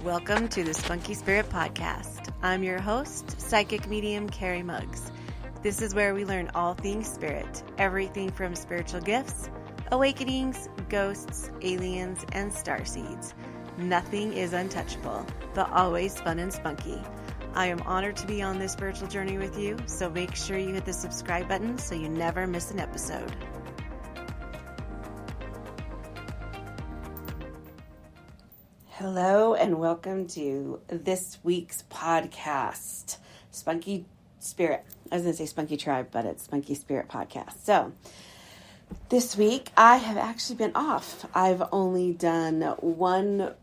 Welcome to the Spunky Spirit Podcast. I'm your host, psychic medium Carrie Muggs. This is where we learn all things spirit, everything from spiritual gifts, awakenings, ghosts, aliens, and starseeds. Nothing is untouchable, but always fun and spunky. I am honored to be on this spiritual journey with you, so make sure you hit the subscribe button so you never miss an episode. Hello and welcome to this week's podcast, Spunky Spirit. I was going to say Spunky Tribe, but it's Spunky Spirit Podcast. So this week I have actually been off. I've only done one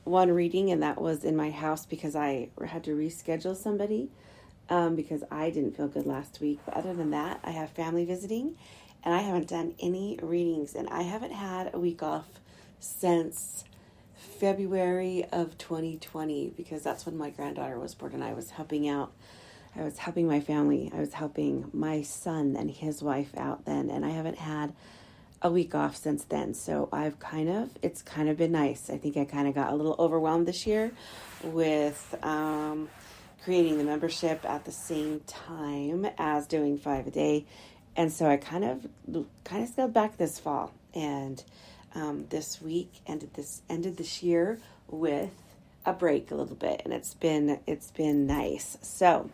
reading, and that was in my house because I had to reschedule somebody because I didn't feel good last week. But other than that, I have family visiting, and I haven't done any readings, and I haven't had a week off since February of 2020 because that's when my granddaughter was born and I was helping out. I was helping my family. I was helping my son and his wife out then, and I haven't had a week off since then. So it's kind of been nice. I think I kind of got a little overwhelmed this year with creating the membership at the same time as doing 5 a day. And so I kind of scaled back this fall, and this week ended this year with a break a little bit, and it's been nice. So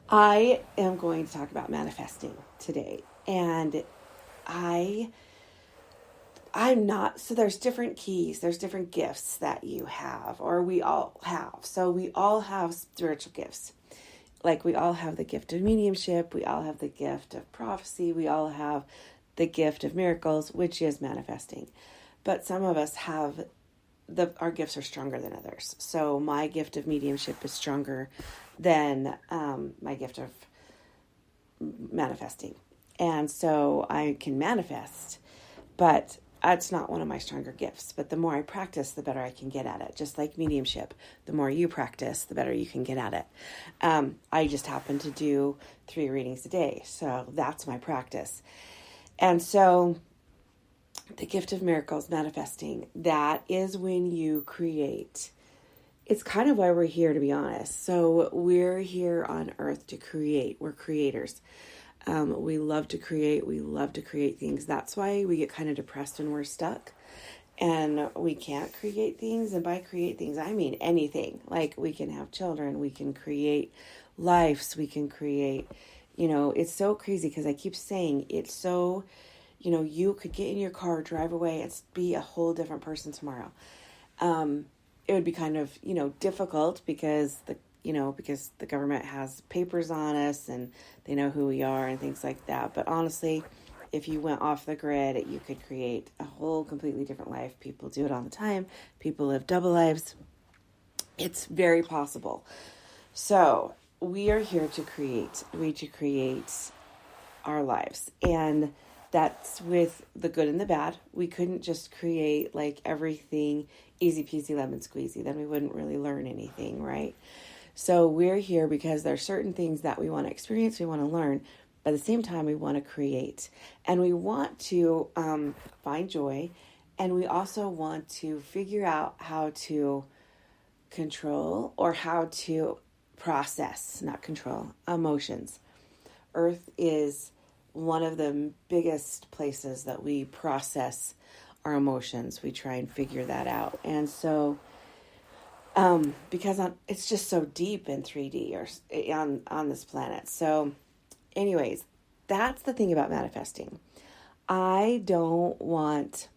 I am going to talk about manifesting today, and I'm not, so there's different keys, there's different gifts that you have, or we all have. So we all have spiritual gifts. Like we all have the gift of mediumship, we all have the gift of prophecy, we all have the gift of miracles, which is manifesting. But some of us have our gifts are stronger than others. So my gift of mediumship is stronger than my gift of manifesting. And so I can manifest, but it's not one of my stronger gifts. But the more I practice, the better I can get at it. Just like mediumship, the more you practice, the better you can get at it. I just happen to do 3 readings a day. So that's my practice. And so the gift of miracles, manifesting, that is when you create. It's kind of why we're here, to be honest. So we're here on earth to create. We're creators. We love to create. We love to create things. That's why we get kind of depressed when we're stuck and we can't create things. And by create things, I mean anything. Like we can have children. We can create lives. We can create... it's so crazy because I keep saying it's so, you could get in your car, drive away, and be a whole different person tomorrow. It would be kind of, difficult because the government has papers on us and they know who we are and things like that. But honestly, if you went off the grid, you could create a whole completely different life. People do it all the time. People live double lives. It's very possible. So we are here to create. To create our lives. And that's with the good and the bad. We couldn't just create like everything easy peasy lemon squeezy. Then we wouldn't really learn anything, right? So we're here because there are certain things that we want to experience, we want to learn. But at the same time, we want to create. And we want to find joy. And we also want to figure out how to control or how to process, not control, emotions. Earth is one of the biggest places that we process our emotions. We try and figure that out. And so, because it's just so deep in 3D or on this planet. So anyways, that's the thing about manifesting. I don't want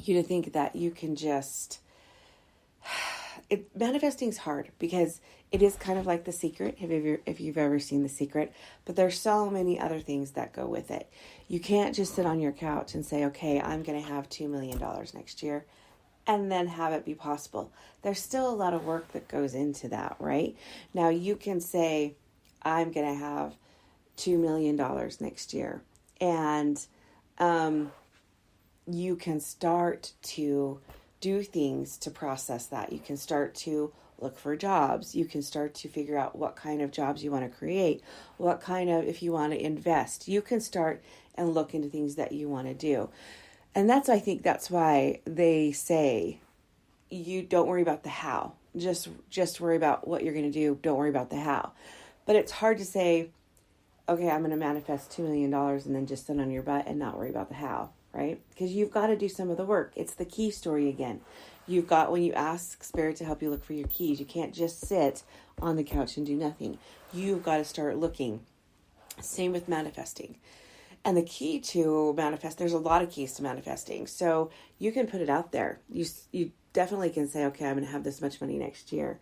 you to think that you can just... manifesting is hard because it is kind of like The Secret, if you've ever seen The Secret, but there's so many other things that go with it. You can't just sit on your couch and say, okay, I'm going to have $2 million next year and then have it be possible. There's still a lot of work that goes into that, right? Now you can say, I'm going to have $2 million next year, and you can start to do things to process that. You can start to look for jobs. You can start to figure out what kind of jobs you want to create, if you want to invest. You can start and look into things that you want to do. And I think that's why they say you don't worry about the how. Just worry about what you're going to do. Don't worry about the how. But it's hard to say, okay, I'm going to manifest $2 million and then just sit on your butt and not worry about the how, right? Because you've got to do some of the work. It's the key story again. You've got, when you ask Spirit to help you look for your keys, you can't just sit on the couch and do nothing. You've got to start looking. Same with manifesting. And the key to manifest, there's a lot of keys to manifesting. So you can put it out there. You definitely can say, okay, I'm going to have this much money next year.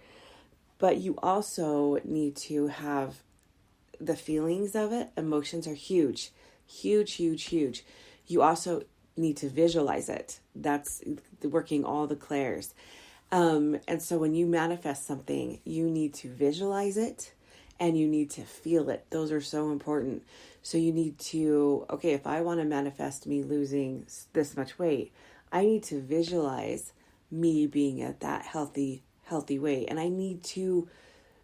But you also need to have the feelings of it. Emotions are huge, huge, huge, huge. You also need to visualize it. That's working all the clairs. And so when you manifest something, you need to visualize it and you need to feel it. Those are so important. So you need to, okay, if I want to manifest me losing this much weight, I need to visualize me being at that healthy weight. And I need to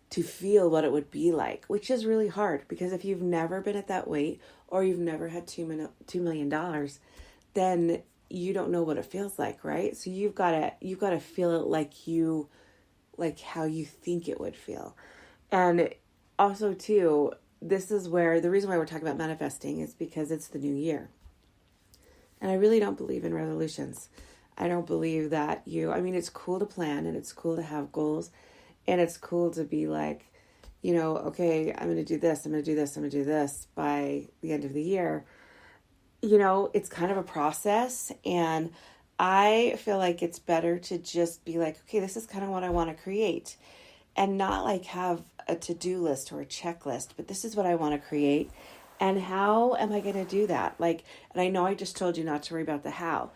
feel what it would be like, which is really hard because if you've never been at that weight or you've never had $2 million, then you don't know what it feels like, right? So you've got to feel it like how you think it would feel. And also too, this is where the reason why we're talking about manifesting is because it's the new year. And I really don't believe in resolutions. I don't believe that it's cool to plan and it's cool to have goals and it's cool to be like, okay, I'm going to do this, I'm going to do this, I'm going to do this by the end of the year. It's kind of a process, and I feel like it's better to just be like, okay, this is kind of what I want to create, and not like have a to-do list or a checklist, but this is what I want to create, and how am I going to do that? And I know I just told you not to worry about the how,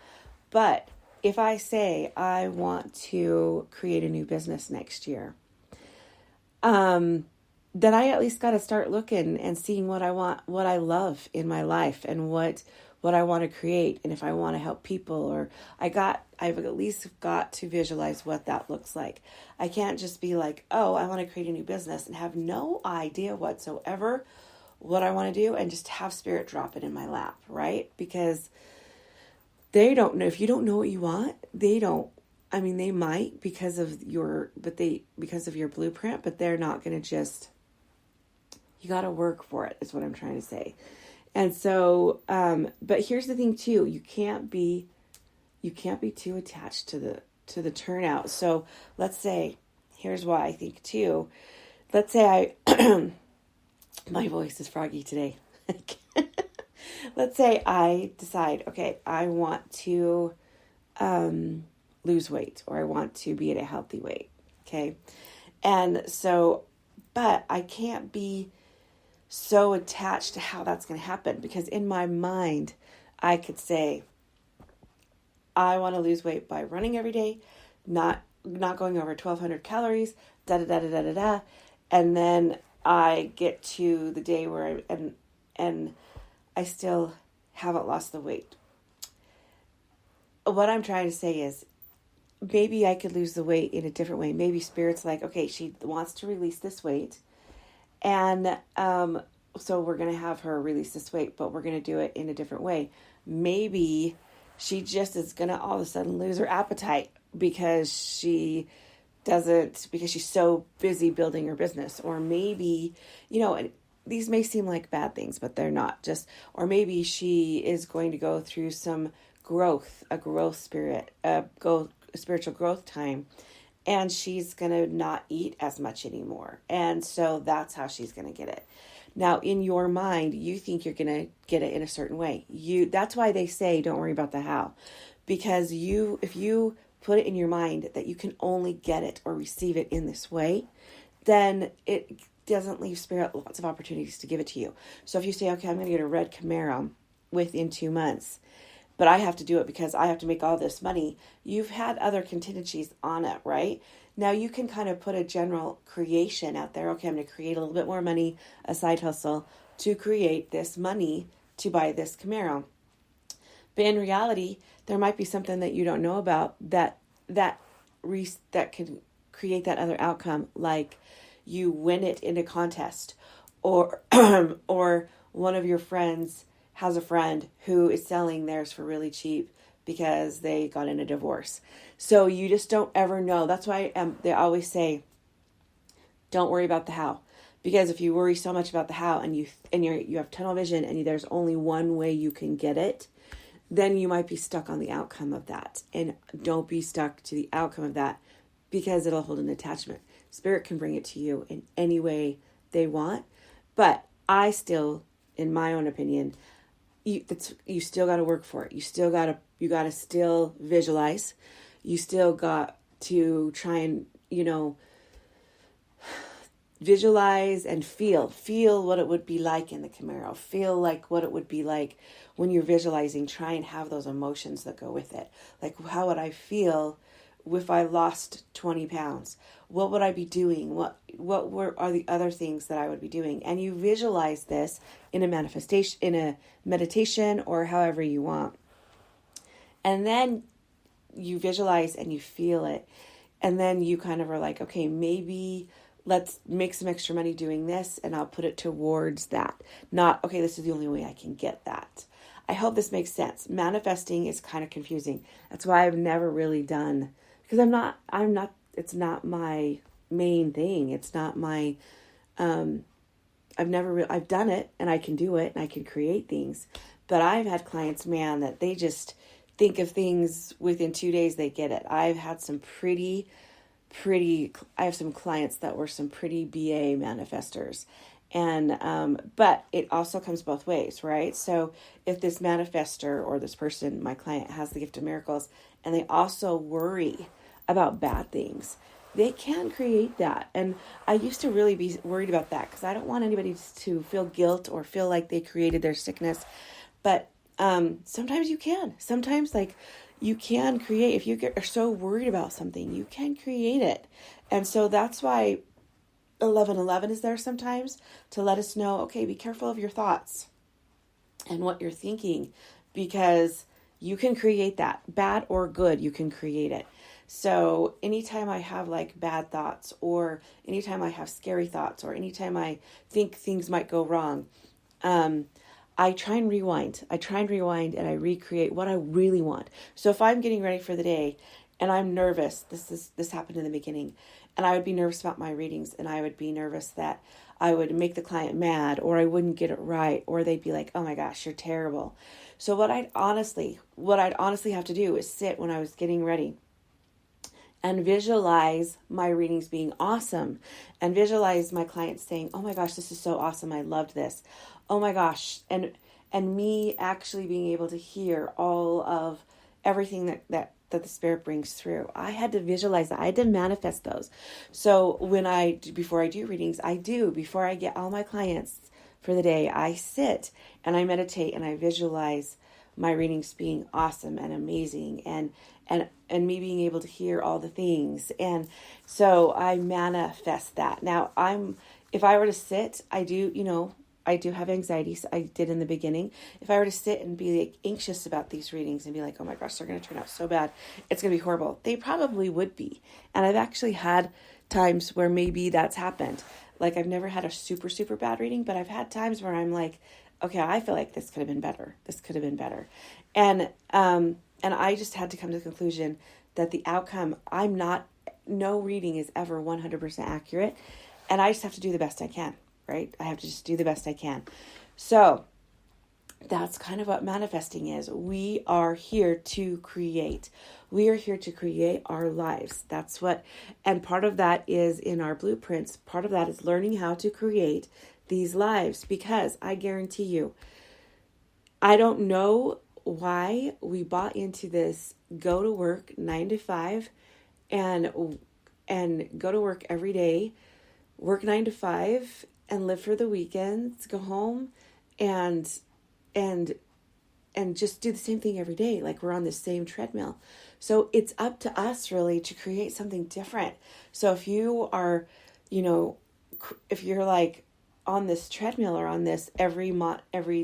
but if I say I want to create a new business next year, then I at least got to start looking and seeing what I want, what I love in my life and what I want to create. And if I want to help people, or I've at least got to visualize what that looks like. I can't just be like, oh, I want to create a new business and have no idea whatsoever what I want to do and just have Spirit drop it in my lap, right? Because they don't know. If you don't know what you want, they might because of your blueprint, but they're not going to just, you got to work for it is what I'm trying to say. And so, but here's the thing too, you can't be too attached to the turnout. So let's say, here's why I think too, let's say my voice is froggy today. Let's say I decide, okay, I want to, lose weight, or I want to be at a healthy weight. Okay. And so, but I can't be so attached to how that's going to happen, because in my mind, I could say, I want to lose weight by running every day, not going over 1,200 calories, da da da da da da da, and then I get to the day where and I still haven't lost the weight. What I'm trying to say is, maybe I could lose the weight in a different way. Maybe Spirit's like, okay, she wants to release this weight. And so we're going to have her release this weight, but we're going to do it in a different way. Maybe she just is going to all of a sudden lose her appetite because she's so busy building her business. Or maybe, and these may seem like bad things, but they're not. Or maybe she is going to go through some spiritual growth time, and she's going to not eat as much anymore. And so that's how she's going to get it. Now, in your mind, you think you're going to get it in a certain way. That's why they say, don't worry about the how, because if you put it in your mind that you can only get it or receive it in this way, then it doesn't leave Spirit lots of opportunities to give it to you. So if you say, okay, I'm going to get a red Camaro within 2 months, but I have to do it because I have to make all this money, you've had other contingencies on it, right? Now you can kind of put a general creation out there. Okay, I'm going to create a little bit more money, a side hustle, to create this money to buy this Camaro. But in reality, there might be something that you don't know about that can create that other outcome, like you win it in a contest, or or one of your friends has a friend who is selling theirs for really cheap because they got in a divorce. So you just don't ever know. That's why they always say, don't worry about the how. Because if you worry so much about the how and you have tunnel vision and there's only one way you can get it, then you might be stuck on the outcome of that. And don't be stuck to the outcome of that, because it'll hold an attachment. Spirit can bring it to you in any way they want. But I still, in my own opinion, you still got to work for it. You got to still visualize. You still got to try and, visualize and feel what it would be like in the Camaro. Feel like what it would be like when you're visualizing. Try and have those emotions that go with it. Like, how would I feel if I lost 20 pounds? What would I be doing? What are the other things that I would be doing? And you visualize this in a manifestation, in a meditation, or however you want. And then you visualize and you feel it. And then you kind of are like, okay, maybe let's make some extra money doing this, and I'll put it towards that. Not, okay, this is the only way I can get that. I hope this makes sense. Manifesting is kind of confusing. That's why I've never really done, because it's not my main thing. It's not my, I've done it and I can do it and I can create things, but I've had clients, man, that they just think of things within 2 days, they get it. I've had some I have some clients that were some pretty BA manifestors. And, but it also comes both ways, right? So if this manifester or this person, my client, has the gift of miracles, and they also worry about bad things, they can create that. And I used to really be worried about that, because I don't want anybody to feel guilt or feel like they created their sickness. But, sometimes you can. Sometimes, like, you can create. If you are so worried about something, you can create it. And so that's why 1111 is there sometimes, to let us know, okay, be careful of your thoughts and what you're thinking, because you can create that. Bad or good, you can create it. So anytime I have like bad thoughts, or anytime I have scary thoughts, or anytime I think things might go wrong, I try and rewind. And I recreate what I really want. So if I'm getting ready for the day and I'm nervous, this happened in the beginning, and I would be nervous about my readings, and I would be nervous that I would make the client mad, or I wouldn't get it right, or they'd be like, oh my gosh, you're terrible. So what I'd honestly have to do is sit when I was getting ready and visualize my readings being awesome, and visualize my clients saying, oh my gosh, this is so awesome. I loved this. Oh my gosh. And me actually being able to hear all of everything that the Spirit brings through. I had to visualize that. I had to manifest those. So before I do readings, before I get all my clients for the day, I sit and I meditate and I visualize my readings being awesome and amazing, and me being able to hear all the things. And so I manifest that. Now if I were to sit, I do have anxiety. So I did in the beginning. If I were to sit and be like anxious about these readings and be like, oh my gosh, they're going to turn out so bad, it's going to be horrible, they probably would be. And I've actually had times where maybe that's happened. Like, I've never had a super, super bad reading, but I've had times where I'm like, okay, I feel like this could have been better. And I just had to come to the conclusion that the outcome, no reading is ever 100% accurate. And I just have to do the best I can, right? I have to just do the best I can. So that's kind of what manifesting is. We are here to create. We are here to create our lives. And part of that is in our blueprints. Part of that is learning how to create these lives, because I guarantee you, I don't know why we bought into this go to work 9 to 5 and go to work every day, work 9 to 5 and live for the weekends, go home and just do the same thing every day. Like, we're on the same treadmill. So it's up to us really to create something different. So if you are, if you're like on this treadmill or on this every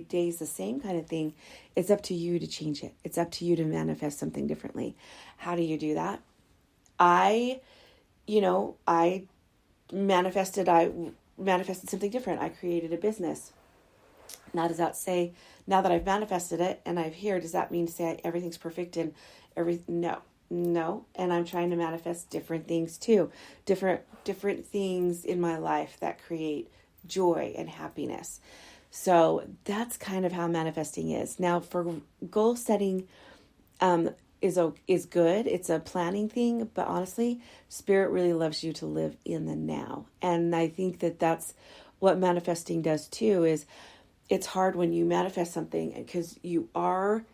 day is the same kind of thing, it's up to you to change it. It's up to you to manifest something differently. How do you do that? I manifested something different. I created a business. Now, does that say, now that I've manifested it and I've here, does that mean to say everything's perfect and everything? No. And I'm trying to manifest different things too. Different things in my life that create joy and happiness. So that's kind of how manifesting is. Now, for goal setting, is good. It's a planning thing, but honestly, Spirit really loves you to live in the now. And I think that that's what manifesting does too, is it's hard when you manifest something because you are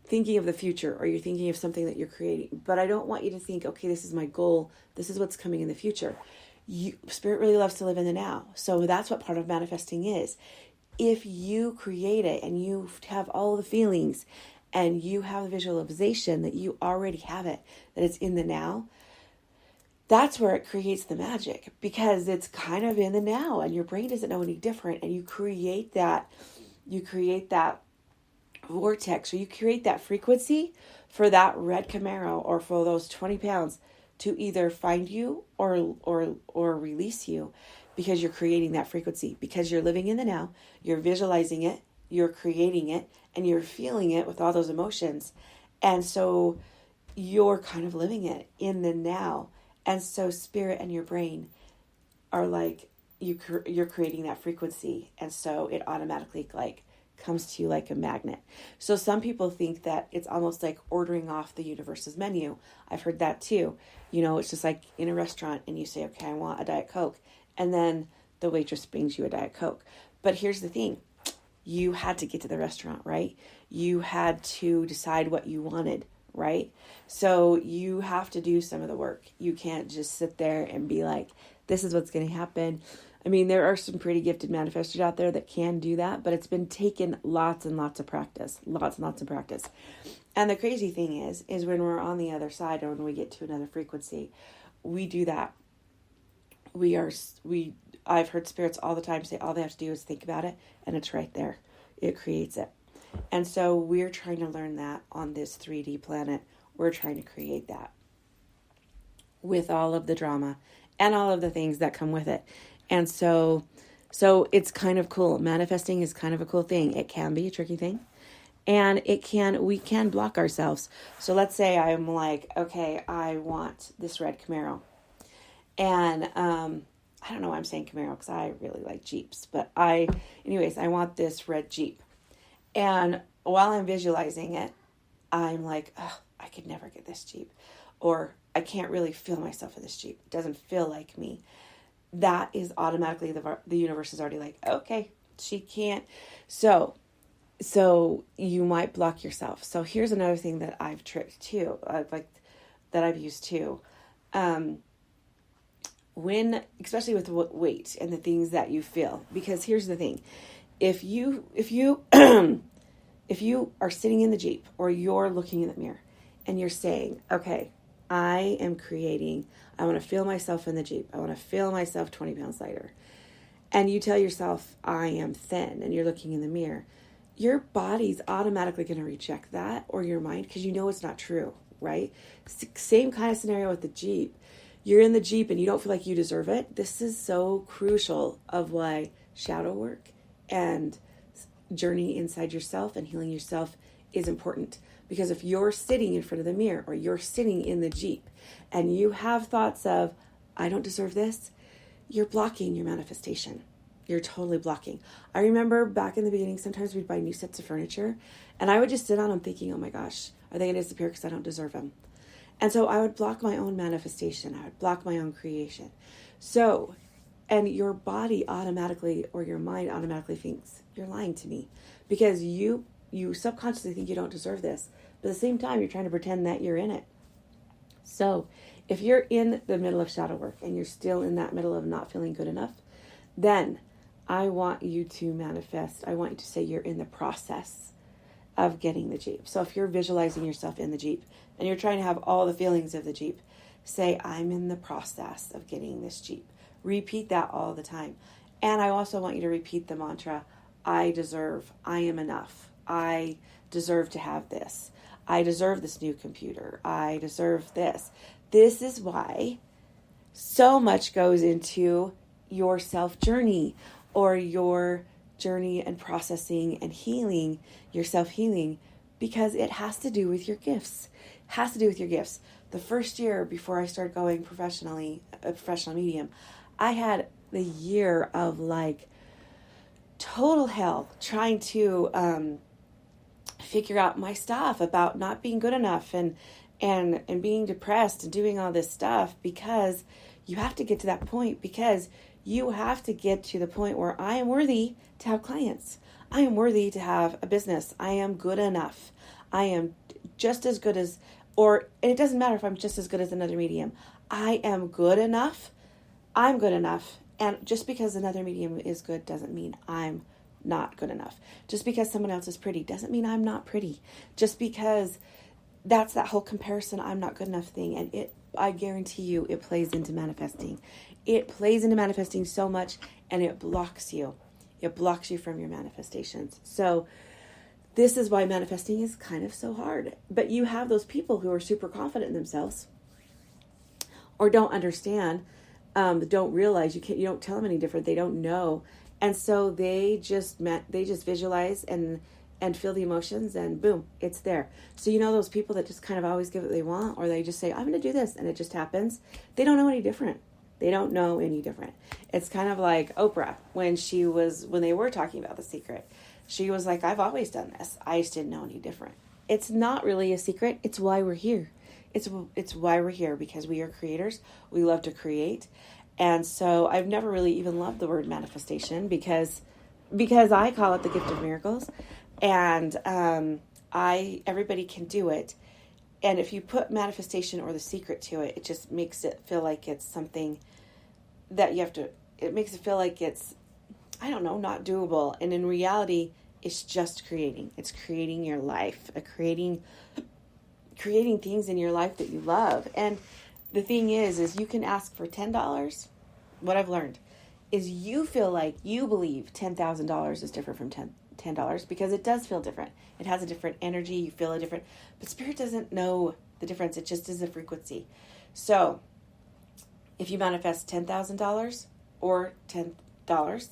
thinking of the future, or you're thinking of something that you're creating. But I don't want you to think, okay, this is my goal. This is what's coming in the future. Spirit really loves to live in the now. So that's what part of manifesting is. If you create it and you have all the feelings and you have the visualization that you already have it, that it's in the now, that's where it creates the magic, because it's kind of in the now and your brain doesn't know any different. And you create that vortex, or you create that frequency for that red Camaro or for those 20 pounds to either find you or release you, because you're creating that frequency, because you're living in the now, you're visualizing it, you're creating it, and you're feeling it with all those emotions. And so you're kind of living it in the now. And so Spirit and your brain are like, you're creating that frequency. And so it automatically comes to you like a magnet. So some people think that it's almost like ordering off the universe's menu. I've heard that too. It's just like in a restaurant and you say, okay, I want a Diet Coke. And then the waitress brings you a Diet Coke. But here's the thing. You had to get to the restaurant, right? You had to decide what you wanted, right? So you have to do some of the work. You can't just sit there and be like, this is what's going to happen. I mean, there are some pretty gifted manifestors out there that can do that, but it's been taken lots and lots of practice. And the crazy thing is when we're on the other side, or when we get to another frequency, we do that. I've heard spirits all the time say all they have to do is think about it, and it's right there. It creates it. And so we're trying to learn that on this 3D planet. We're trying to create that with all of the drama and all of the things that come with it. And so it's kind of cool. Manifesting is kind of a cool thing. It can be a tricky thing. And we can block ourselves. So let's say I'm like, okay, I want this red Camaro. And I don't know why I'm saying Camaro, because I really like Jeeps. But I want this red Jeep. And while I'm visualizing it, I'm like, oh, I could never get this Jeep. Or I can't really feel myself in this Jeep. It doesn't feel like me. That is automatically the universe is already like, okay, she can't. So you might block yourself. So here's another thing that I've tricked too, that I've used too. Especially with weight and the things that you feel, because here's the thing. If you if you are sitting in the Jeep, or you're looking in the mirror and you're saying, okay, I want to feel myself in the Jeep. I want to feel myself 20 pounds lighter. And you tell yourself, I am thin, and you're looking in the mirror. Your body's automatically going to reject that, or your mind, because you know it's not true, right? Same kind of scenario with the Jeep. You're in the Jeep and you don't feel like you deserve it. This is so crucial of why shadow work and journey inside yourself and healing yourself is important. Because if you're sitting in front of the mirror, or you're sitting in the Jeep and you have thoughts of, I don't deserve this, you're blocking your manifestation. You're totally blocking. I remember back in the beginning, sometimes we'd buy new sets of furniture and I would just sit on them thinking, oh my gosh, are they going to disappear because I don't deserve them? And so I would block my own manifestation. I would block my own creation. So, and your body automatically, or your mind automatically thinks, you're lying to me, because you subconsciously think you don't deserve this. But at the same time, you're trying to pretend that you're in it. So if you're in the middle of shadow work and you're still in that middle of not feeling good enough, then I want you to manifest. I want you to say you're in the process of getting the Jeep. So if you're visualizing yourself in the Jeep and you're trying to have all the feelings of the Jeep, say, I'm in the process of getting this Jeep. Repeat that all the time. And I also want you to repeat the mantra, I deserve, I am enough. I deserve to have this. I deserve this new computer. I deserve this. This is why so much goes into your self journey, or your journey and processing and healing, your self-healing, because it has to do with your gifts. It has to do with your gifts. The first year before I started going professionally, a professional medium, I had the year of like total hell trying to figure out my stuff about not being good enough and being depressed and doing all this stuff, because you have to get to that point, because you have to get to the point where I am worthy to have clients. I am worthy to have a business. I am good enough. I am just as good as, and it doesn't matter if I'm just as good as another medium. I am good enough. I'm good enough. And just because another medium is good doesn't mean I'm not good enough. Just because someone else is pretty doesn't mean I'm not pretty. Just because that's that whole comparison, I'm not good enough thing. And I guarantee you, it plays into manifesting. It plays into manifesting so much, and it blocks you. It blocks you from your manifestations. So this is why manifesting is kind of so hard. But you have those people who are super confident in themselves, or don't understand, don't realize, you don't tell them any different. They don't know. And so they just visualize and feel the emotions, and boom, it's there. So those people that just kind of always give what they want, or they just say, I'm going to do this, and it just happens. They don't know any different. They don't know any different. It's kind of like Oprah, when they were talking about The Secret. She was like, I've always done this. I just didn't know any different. It's not really a secret. It's why we're here. It's why we're here, because we are creators. We love to create. And so I've never really even loved the word manifestation, because I call it the gift of miracles. And everybody can do it. And if you put manifestation or The Secret to it, it just makes it feel like it's something that it makes it feel like it's, I don't know, not doable. And in reality, it's just creating. It's creating your life, creating things in your life that you love. And the thing is you can ask for $10. What I've learned is you believe $10,000 is different from $10, because it does feel different. It has a different energy. You feel a different, but Spirit doesn't know the difference. It just is a frequency. So if you manifest $10,000 or $10,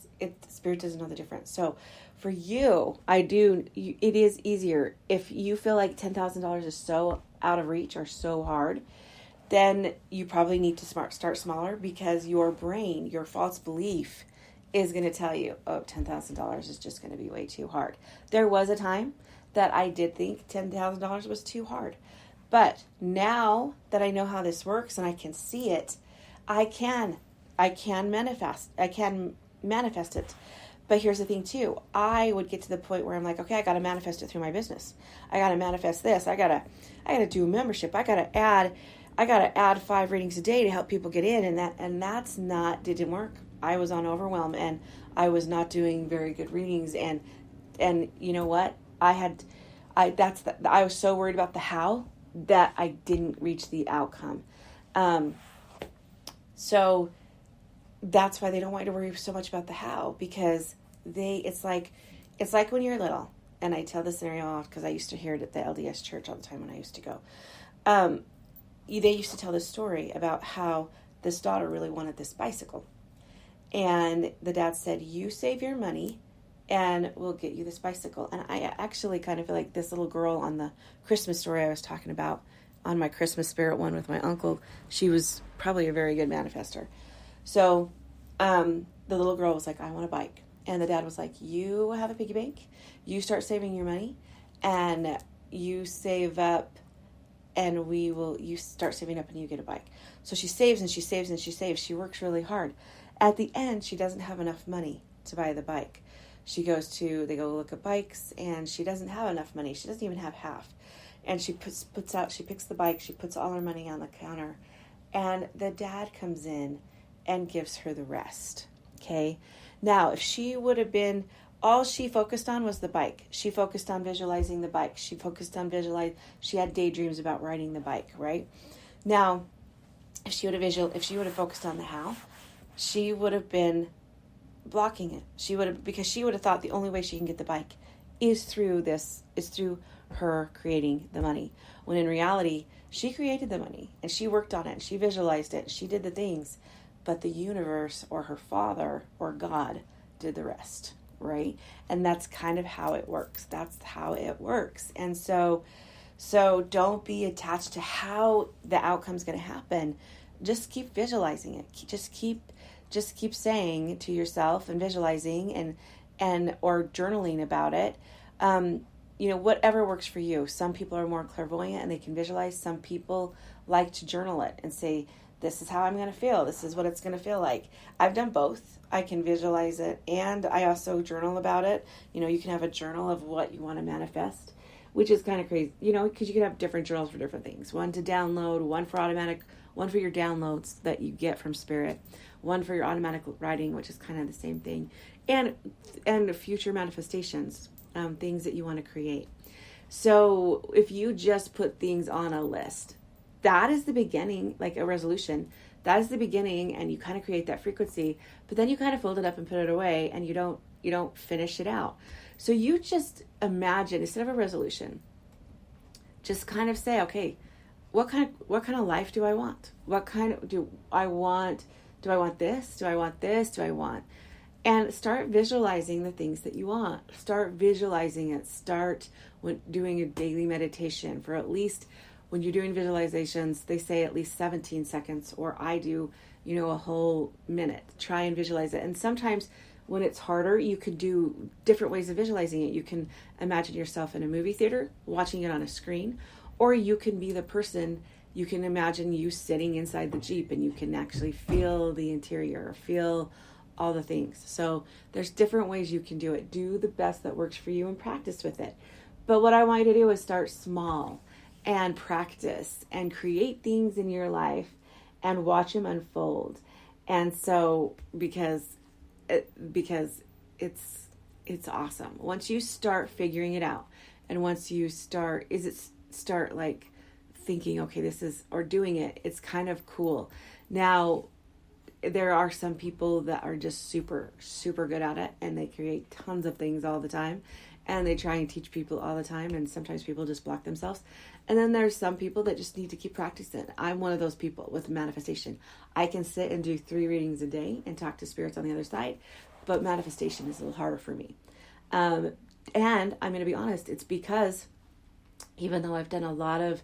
Spirit doesn't know the difference. So for you, it is easier. If you feel like $10,000 is so out of reach or so hard, then you probably need to start smaller, because your brain, your false belief, is going to tell you, $10,000 is just going to be way too hard. There was a time that I did think $10,000 was too hard. But now that I know how this works and I can see it, I can manifest it. But here's the thing too. I would get to the point where I'm like, okay, I got to manifest it through my business. I got to manifest this. I got to do a membership. I got to add 5 readings a day to help people get in. And that's didn't work. I was on overwhelm, and I was not doing very good readings. And you know what? I was so worried about the how that I didn't reach the outcome. So that's why they don't want you to worry so much about the how, because it's like when you're little, and I tell this scenario off because I used to hear it at the LDS church all the time when I used to go. They used to tell this story about how this daughter really wanted this bicycle. And the dad said, you save your money and we'll get you this bicycle. And I actually kind of feel like this little girl on the Christmas story I was talking about on my Christmas Spirit one with my uncle, she was probably a very good manifester. So the little girl was like, I want a bike. And the dad was like, you have a piggy bank, you start saving your money, and you save up, and you start saving up and you get a bike. So she saves and she saves and she saves. She works really hard. At the end, she doesn't have enough money to buy the bike. They go look at bikes, and she doesn't have enough money. She doesn't even have half. And she picks the bike, she puts all her money on the counter, and the dad comes in and gives her the rest. Okay? Now, if she would have been, all she focused on was the bike. She focused on visualizing the bike. She had daydreams about riding the bike, right? Now, if she would have focused on the how, she would have been blocking it. Because she would have thought the only way she can get the bike is through her creating the money. When in reality, she created the money, and she worked on it, and she visualized it, she did the things, but the universe or her father or God did the rest, right? And that's kind of how it works. And so don't be attached to how the outcome's going to happen. Just keep visualizing it. Just keep saying to yourself and visualizing and or journaling about it. Whatever works for you. Some people are more clairvoyant and they can visualize. Some people like to journal it and say, this is how I'm going to feel. This is what it's going to feel like. I've done both. I can visualize it and I also journal about it. You can have a journal of what you want to manifest, which is kind of crazy, because you can have different journals for different things. One to download, one for automatic, one for your downloads that you get from spirit, one for your automatic writing, which is kind of the same thing, and future manifestations, things that you want to create. So if you just put things on a list, that is the beginning, like a resolution. That is the beginning, and you kind of create that frequency, but then you kind of fold it up and put it away, and you don't finish it out. So you just imagine, instead of a resolution, just kind of say, okay, what kind of life do I want? What kind of do I want this? Do I want this? Do I want? And start visualizing the things that you want. Start visualizing it. Start doing a daily meditation for at least, when you're doing visualizations, they say at least 17 seconds, or I do, a whole minute. Try and visualize it. And sometimes when it's harder, you could do different ways of visualizing it. You can imagine yourself in a movie theater, watching it on a screen, or you can be the person, you can imagine you sitting inside the Jeep and you can actually feel the interior, feel all the things. So there's different ways you can do it. Do the best that works for you and practice with it. But what I want you to do is start small and practice and create things in your life and watch them unfold. And so because it's awesome. Once you start figuring it out, and once you start like thinking, okay, this is, or doing it, it's kind of cool. Now, there are some people that are just super, super good at it, and they create tons of things all the time, and they try and teach people all the time, and sometimes people just block themselves. And then there's some people that just need to keep practicing. I'm one of those people with manifestation. I can sit and do 3 readings a day and talk to spirits on the other side, but manifestation is a little harder for me. And I'm going to be honest, it's because even though I've done a lot of,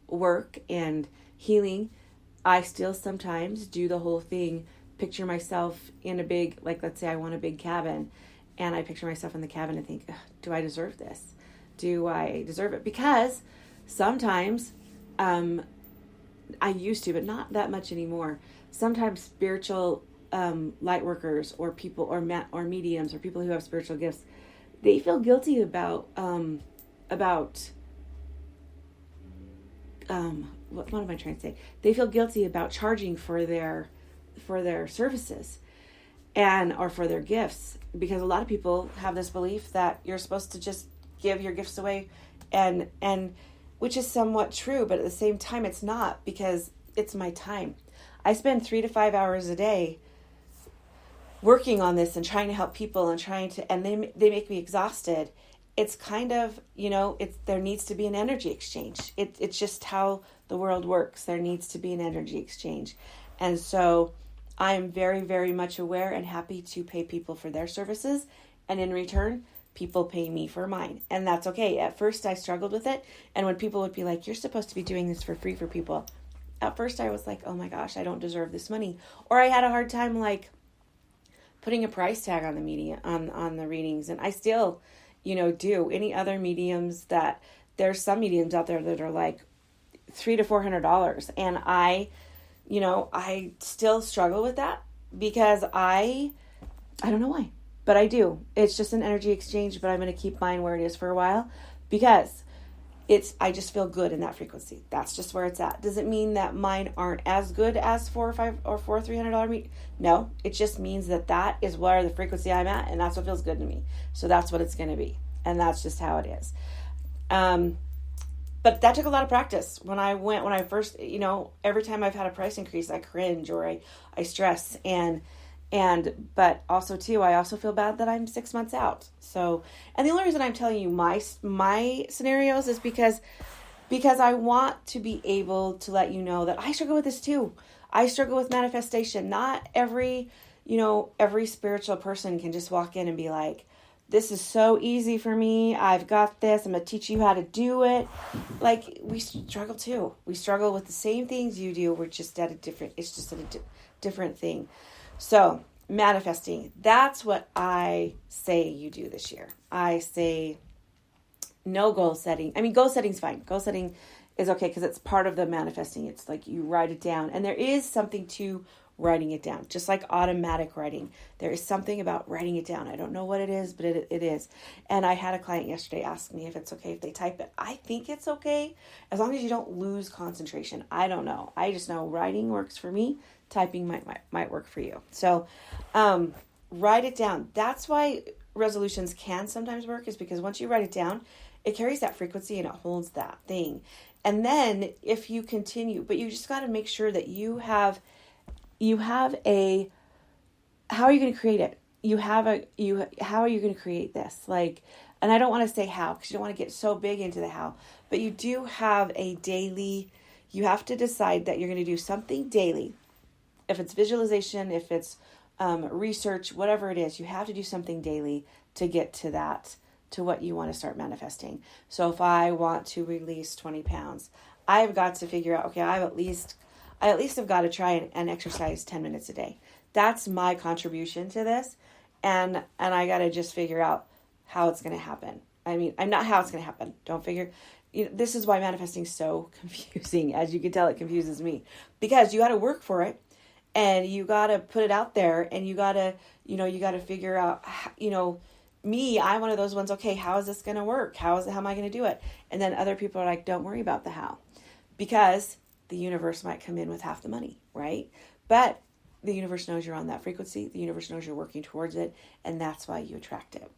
work and healing, I still sometimes do the whole thing, picture myself in a big, like, let's say I want a big cabin, and I picture myself in the cabin and think, do I deserve this? Do I deserve it? Because sometimes, I used to, but not that much anymore. Sometimes spiritual light workers or people or mediums or people who have spiritual gifts, they feel guilty about what am I trying to say? They feel guilty about charging for their services or for their gifts, because a lot of people have this belief that you're supposed to just give your gifts away, and which is somewhat true, but at the same time it's not, because it's my time. I spend 3 to 5 hours a day working on this and trying to help people and they make me exhausted. It's kind of, there needs to be an energy exchange. It's just how the world works. There needs to be an energy exchange. And so I'm very, very much aware and happy to pay people for their services. And in return, people pay me for mine. And that's okay. At first I struggled with it. And when people would be like, you're supposed to be doing this for free for people. At first I was like, oh my gosh, I don't deserve this money. Or I had a hard time like putting a price tag on the media, on the readings. And I still, do. Any other mediums that, there's some mediums out there that are like $300 to $400. And I still struggle with that because I don't know why, but I do. It's just an energy exchange, but I'm going to keep mine where it is for a while because I just feel good in that frequency. That's just where it's at. Does it mean that mine aren't as good as $300 meat? No, it just means that is where the frequency I'm at, and that's what feels good to me. So that's what it's going to be, and that's just how it is. But that took a lot of practice. When I first, every time I've had a price increase, I cringe or I stress, but also too, I also feel bad that I'm 6 months out. So, and the only reason I'm telling you my scenarios is because I want to be able to let you know that I struggle with this too. I struggle with manifestation. Not every, every spiritual person can just walk in and be like, this is so easy for me. I've got this. I'm going to teach you how to do it. Like, we struggle too. We struggle with the same things you do. We're just it's just a different thing. So manifesting, that's what I say you do this year. I say no goal setting. I mean, goal setting's fine. Goal setting is okay because it's part of the manifesting. It's like you write it down, and there is something to writing it down, just like automatic writing. There is something about writing it down. I don't know what it is, but it is. And I had a client yesterday ask me if it's okay if they type it. I think it's okay as long as you don't lose concentration. I don't know. I just know writing works for me. Typing might work for you. So write it down. That's why resolutions can sometimes work, is because once you write it down, it carries that frequency and it holds that thing. And then if you continue, but you just got to make sure that you have how are you going to create it? How are you going to create this? Like, and I don't want to say how, because you don't want to get so big into the how, but you do have you have to decide that you're going to do something daily. If it's visualization, if it's research, whatever it is, you have to do something daily to get to that, to what you want to start manifesting. So if I want to release 20 pounds, I've got to figure out, okay, I at least have got to try and exercise 10 minutes a day. That's my contribution to this. And I got to just figure out how it's going to happen. I mean, I'm not how it's going to happen. Don't figure. This is why manifesting is so confusing. As you can tell, it confuses me, because you got to work for it, and you got to put it out there, and you got to figure out, me, I'm one of those ones, okay, how is this going to work? How am I going to do it? And then other people are like, don't worry about the how, because the universe might come in with half the money, right? But the universe knows you're on that frequency. The universe knows you're working towards it, and that's why you attract it.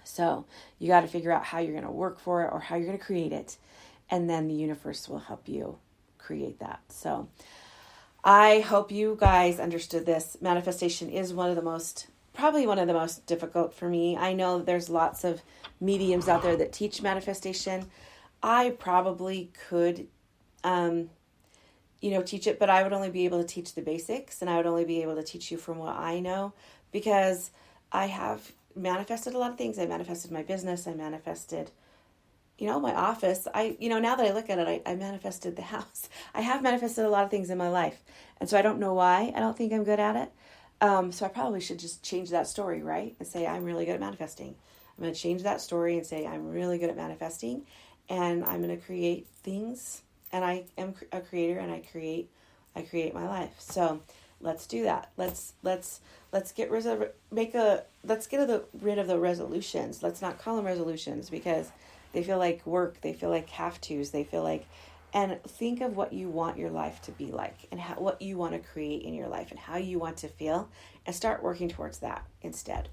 So you got to figure out how you're going to work for it, or how you're going to create it, and then the universe will help you create that. So I hope you guys understood this. Manifestation is probably one of the most difficult for me. I know there's lots of mediums out there that teach manifestation. I probably could teach it, but I would only be able to teach the basics, and I would only be able to teach you from what I know, because I have manifested a lot of things. I manifested my business. I manifested, my office. Now that I look at it, I manifested the house. I have manifested a lot of things in my life. And so I don't know why I don't think I'm good at it. So I probably should just change that story, right? And say, I'm really good at manifesting. I'm going to change that story and say, I'm really good at manifesting, and I'm going to create things. And I am a creator, and I create my life. So let's do that. Let's get rid of the resolutions. Let's not call them resolutions, because they feel like work. They feel like have-tos. They feel like, and think of what you want your life to be like, and what you want to create in your life, and how you want to feel, and start working towards that instead.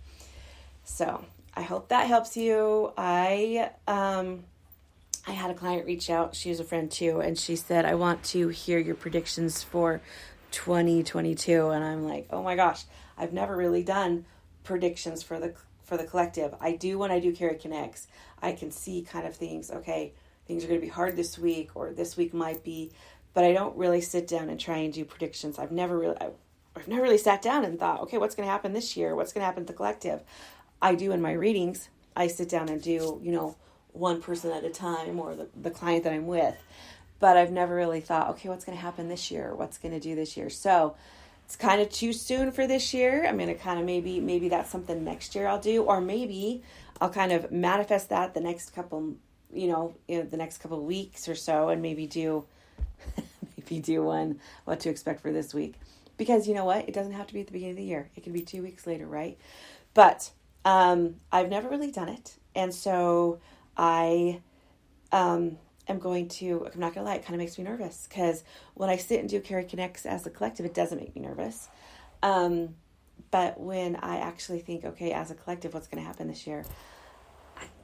So I hope that helps you. I had a client reach out. She was a friend too, and she said, I want to hear your predictions for 2022. And I'm like, oh my gosh, I've never really done predictions for the collective. I do when I do Carrie Connects. I can see kind of things. Okay, things are going to be hard this week, or this week might be, but I don't really sit down and try and do predictions. I've never really sat down and thought, okay, what's going to happen this year? What's going to happen to the collective? I do in my readings. I sit down and do, one person at a time, or the client that I'm with. But I've never really thought, okay, what's going to happen this year? What's going to do this year? So it's kind of too soon for this year. I'm going to kind of maybe that's something next year I'll do, or maybe I'll kind of manifest that the next couple, the next couple of weeks or so, and maybe do one, what to expect for this week. Because you know what? It doesn't have to be at the beginning of the year. It can be 2 weeks later, right? But I've never really done it. And so I'm not going to lie, it kind of makes me nervous, because when I sit and do Carrie Connects as a collective, it doesn't make me nervous. But when I actually think, okay, as a collective, what's going to happen this year,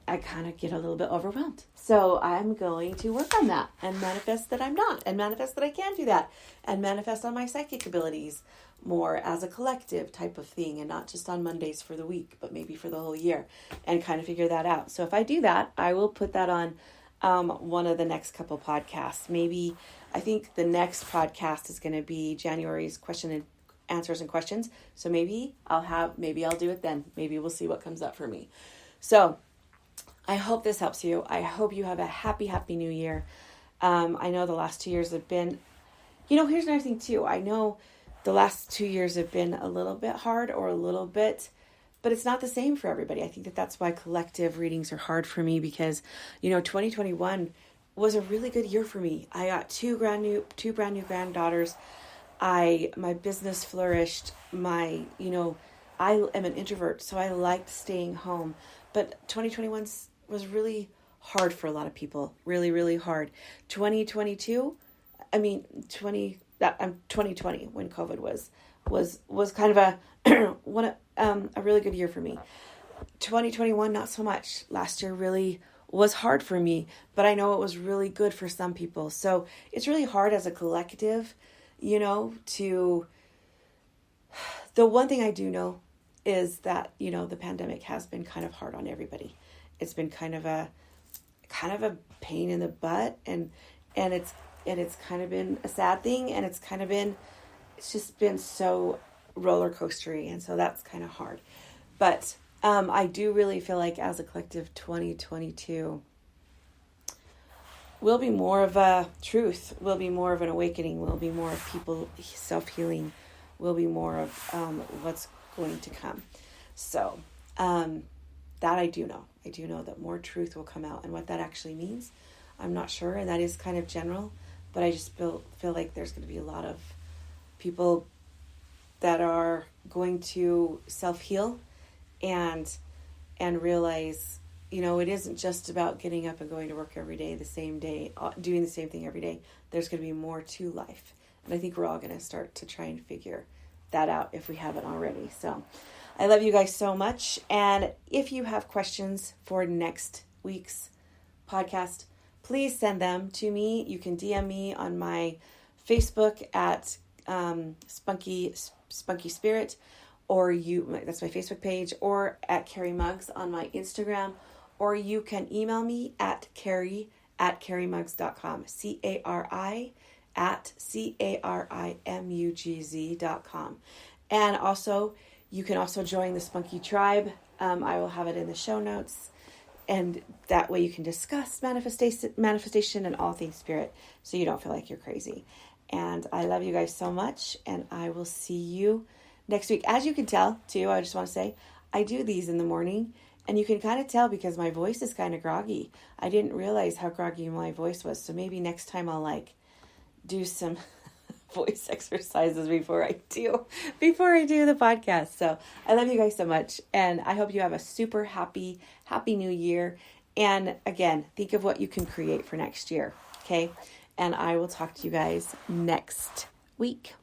I kind of get a little bit overwhelmed. So I'm going to work on that, and manifest that I'm not, and manifest that I can do that, and manifest on my psychic abilities more as a collective type of thing, and not just on Mondays for the week, but maybe for the whole year, and kind of figure that out. So if I do that, I will put that on one of the next couple podcasts. Maybe I think the next podcast is going to be January's question answers and questions. So maybe I'll do it then. Maybe we'll see what comes up for me. So I hope this helps you. I hope you have a happy new year. I know the last 2 years have been, here's another thing too. I know the last 2 years have been a little bit hard but it's not the same for everybody. I think that's why collective readings are hard for me because, 2021 was a really good year for me. I got two brand new granddaughters. My business flourished. I am an introvert, so I liked staying home. But 2021 was really hard for a lot of people. Really, really hard. 2020 when COVID was kind of a really good year for me. 2021, not so much. Last year really was hard for me, but I know it was really good for some people. So it's really hard as a collective, the one thing I do know is that, the pandemic has been kind of hard on everybody. It's been kind of a pain in the butt and it's kind of been a sad thing, and it's just been so roller coastery. And so that's kind of hard. But I do really feel like as a collective 2022 will be more of a truth, will be more of an awakening, will be more of people self-healing, will be more of what's going to come. So that I do know. I do know that more truth will come out, and what that actually means, I'm not sure, and that is kind of general, but I just feel like there's going to be a lot of people that are going to self-heal and realize, it isn't just about getting up and going to work every day, the same day, doing the same thing every day. There's going to be more to life. And I think we're all going to start to try and figure that out if we haven't already. So I love you guys so much. And if you have questions for next week's podcast, please send them to me. You can DM me on my Facebook at Spunky Spirit, or that's my Facebook page, or at Carrie Muggs on my Instagram, or you can email me at carrie@carriemuggs.com, CARI@CARIMUGZ.com. And also, you can also join the Spunky Tribe. I will have it in the show notes. And that way you can discuss manifestation and all things spirit, so you don't feel like you're crazy. And I love you guys so much, and I will see you next week. As you can tell, too, I just want to say, I do these in the morning, and you can kind of tell because my voice is kind of groggy. I didn't realize how groggy my voice was, so maybe next time I'll do some voice exercises before I do the podcast. So I love you guys so much, and I hope you have a super happy new year. And again, think of what you can create for next year, okay? And I will talk to you guys next week.